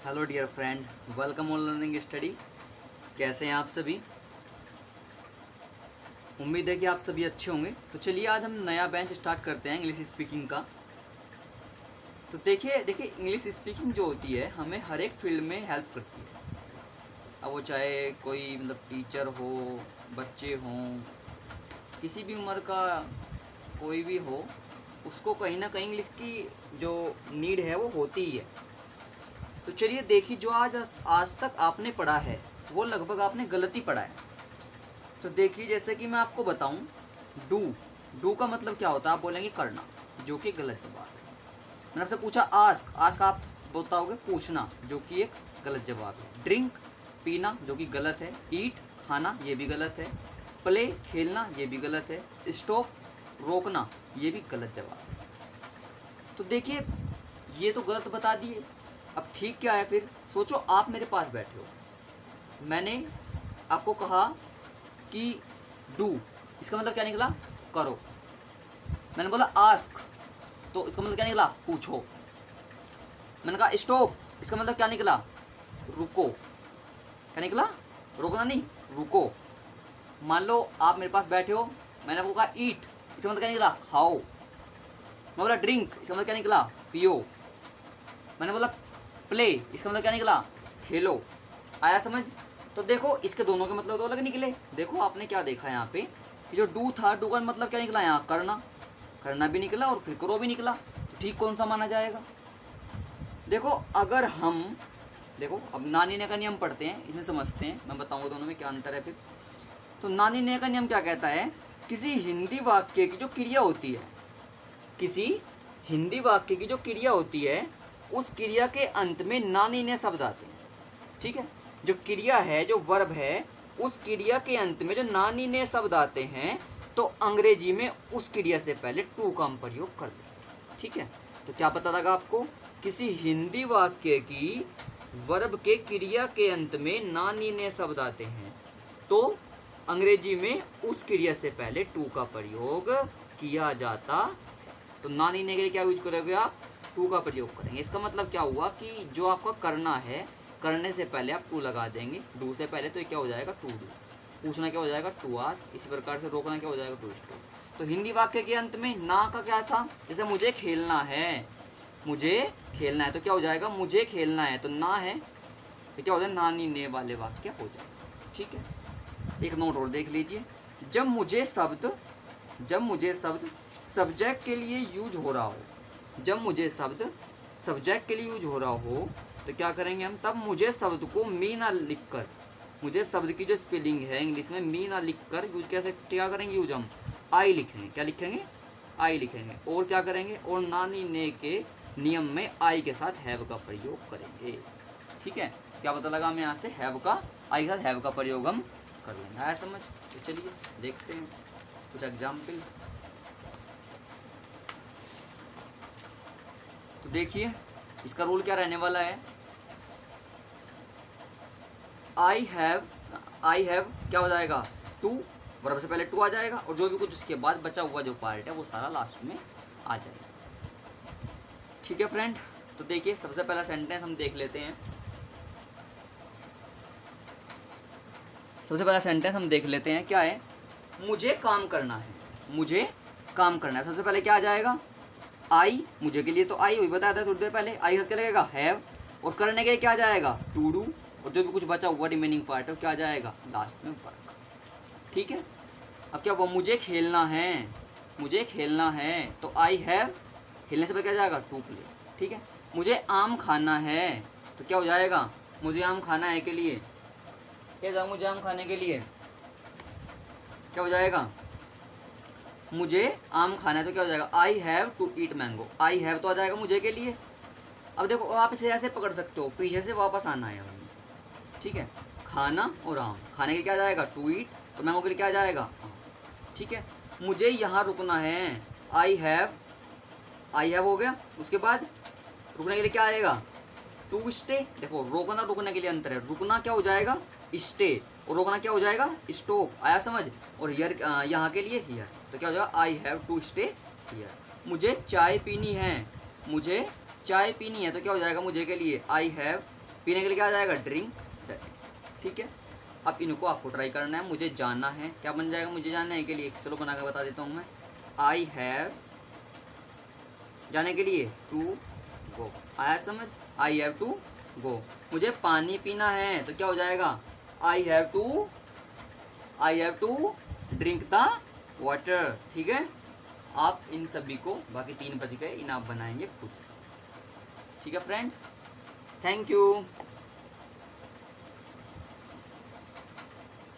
Hello dear friend, welcome on learning study. कैसे हैं आप सभी? उम्मीद है कि आप सभी अच्छे होंगे। तो चलिए आज हम नया बेंच स्टार्ट करते हैं इंग्लिश स्पीकिंग का। तो देखिए देखिए इंग्लिश स्पीकिंग जो होती है हमें हर एक फील्ड में हेल्प करती है। अब वो चाहे कोई टीचर हो, बच्चे हों, किसी भी उम्र का कोई भी हो, उसको कहीं ना कहीं इंग्लिश की जो नीड है वो होती ही है। तो चलिए देखिए, जो आज आज तक आपने पढ़ा है वो लगभग आपने गलत ही पढ़ा है। तो देखिए, जैसे कि मैं आपको बताऊं, डू डू का मतलब क्या होता है? आप बोलेंगे करना, जो कि गलत जवाब है। मैंने आपसे पूछा आस्क, आस्क आप बताओगे पूछना, जो कि एक गलत जवाब है। ड्रिंक पीना, जो कि गलत है। ईट खाना, ये भी गलत है। प्ले खेलना, ये भी गलत है। स्टॉप रोकना, ये भी गलत जवाब है। तो देखिए, ये तो गलत बता दिए। अब ठीक क्या है फिर? सोचो, आप मेरे पास बैठे हो, मैंने आपको कहा कि डू, इसका मतलब क्या निकला? करो। मैंने बोला आस्क, तो इसका मतलब क्या निकला? पूछो। मैंने कहा स्टॉप, इसका मतलब क्या निकला? रुको। क्या निकला? रोकना नहीं, रुको। मान लो आप मेरे पास बैठे हो, मैंने आपको कहा ईट, इसका मतलब क्या निकला? खाओ। मैं बोला ड्रिंक, इसका मतलब क्या निकला? पियो। मैंने बोला प्ले, इसका मतलब क्या निकला? खेलो। आया समझ? तो देखो, इसके दोनों के मतलब तो अलग निकले। देखो आपने क्या देखा यहाँ पे कि जो डू था, डू का मतलब क्या निकला? यहाँ करना, करना भी निकला और फिर करो भी निकला। तो ठीक कौन सा माना जाएगा? देखो, अगर हम देखो, अब नानी ने का नियम पढ़ते हैं, इसमें समझते हैं, मैं बताऊंगा दोनों में क्या अंतर है फिर। तो नानी ने का नियम क्या कहता है? किसी हिंदी वाक्य की जो क्रिया होती है, किसी हिंदी वाक्य की जो क्रिया होती है, उस क्रिया के अंत में नानी ने शब्द आते हैं। ठीक है, जो क्रिया है, जो वर्ब है, उस क्रिया के अंत में जो नानी ने शब्द आते हैं, तो अंग्रेजी में उस क्रिया से पहले टू का हम प्रयोग कर दें। ठीक है, तो क्या पता लगा आपको? किसी हिंदी वाक्य की वर्ब के क्रिया के अंत में नानी ने शब्द आते हैं, तो अंग्रेजी में उस क्रिया से पहले टू का प्रयोग किया जाता। तो नानी ने के लिए क्या यूज करोगे आप? टू का प्रयोग करेंगे। इसका मतलब क्या हुआ कि जो आपका करना है, करने से पहले आप टू लगा देंगे। डू से पहले तो ये क्या हो जाएगा? To do. पूछना क्या हो जाएगा? To ask. इसी प्रकार से रोकना क्या हो जाएगा? To stop. तो हिंदी वाक्य के अंत में ना का क्या था? जैसे मुझे खेलना है, मुझे खेलना है, तो क्या हो जाएगा? मुझे खेलना है, तो ना है, तो क्या हो जाएगा? नानी ने वाले वाक्य हो जाएगा। ठीक है, एक नोट और देख लीजिए। जब मुझे शब्द सब्जेक्ट के लिए यूज हो रहा हो, जब मुझे शब्द सब्जेक्ट के लिए यूज हो रहा हो, तो क्या करेंगे हम? तब मुझे शब्द को मी ना लिख कर, मुझे शब्द की जो स्पेलिंग है इंग्लिश में मी ना लिख कर यूज कैसे क्या करेंगे? यूज हम आई लिखेंगे। क्या लिखेंगे? आई लिखेंगे। और क्या करेंगे? और नानी ने के नियम में आई के साथ हैव का प्रयोग करेंगे। ठीक है, क्या पता लगा? हमें यहाँ से हैव का, आई के साथ हैव का प्रयोग हम कर लेंगे। आया समझ? तो चलिए देखते हैं कुछ एग्जाम्पल। तो देखिए, इसका रूल क्या रहने वाला है? आई हैव क्या हो जाएगा? टू, वर्ब से पहले टू आ जाएगा, और जो भी कुछ उसके बाद बचा हुआ जो पार्ट है वो सारा लास्ट में आ जाएगा। ठीक है फ्रेंड, तो देखिए सबसे पहला सेंटेंस हम देख लेते हैं। सबसे पहला सेंटेंस हम देख लेते हैं, क्या है? मुझे काम करना है, मुझे काम करना है। सबसे पहले क्या आ जाएगा? आई, मुझे के लिए तो आई वही बताया था थोड़ी देर पहले। आई क्या लगेगा? हैव। और करने के लिए क्या आ जाएगा? To do. और जो भी कुछ बचा हुआ रिमेनिंग पार्ट है वो क्या आ जाएगा? लास्ट में वर्क। ठीक है, अब क्या हुआ? मुझे खेलना है, मुझे खेलना है, तो आई हैव, खेलने से पहले क्या आ जाएगा? To play. ठीक है, मुझे आम खाना है, तो क्या हो जाएगा? मुझे आम खाना है के लिए क्या जाएगा? मुझे आम खाने के लिए क्या हो जाएगा? मुझे आम खाना है, तो क्या हो जाएगा? I have to eat mango. I have तो आ जाएगा मुझे के लिए। अब देखो, आप इसे ऐसे पकड़ सकते हो, पीछे से वापस आना है हमें। ठीक है, खाना और आम, खाने के लिए क्या जाएगा? टू ईट, तो मैंगो के लिए क्या जाएगा? ठीक है, मुझे यहाँ रुकना है, आई हैव हो गया। उसके बाद रुकने के लिए क्या आएगा? To stay. देखो, रोकना रुकने के लिए अंतर है। रुकना क्या हो जाएगा? स्टे, और रोकना क्या हो जाएगा? स्टॉप। आया समझ? और हियर, यहाँ के लिए हियर, तो क्या हो जाएगा? I have to stay here. मुझे चाय पीनी है, मुझे चाय पीनी है, तो क्या हो जाएगा? मुझे के लिए आई हैव पीने के लिए क्या आ जाएगा, ड्रिंक। ठीक है, अब इनको आपको ट्राई करना है, मुझे जानना है क्या बन जाएगा, मुझे जानने के लिए चलो बना कर बता देता हूँ मैं। आई हैव, जाने के लिए टू गो, आया समझ, आई हैव टू गो। मुझे पानी पीना है तो क्या हो जाएगा, I have to drink the water. ठीक है, आप इन सभी को, बाकी 3 बज गए, इन आप बनाएंगे खुद से। ठीक है फ्रेंड, थैंक यू।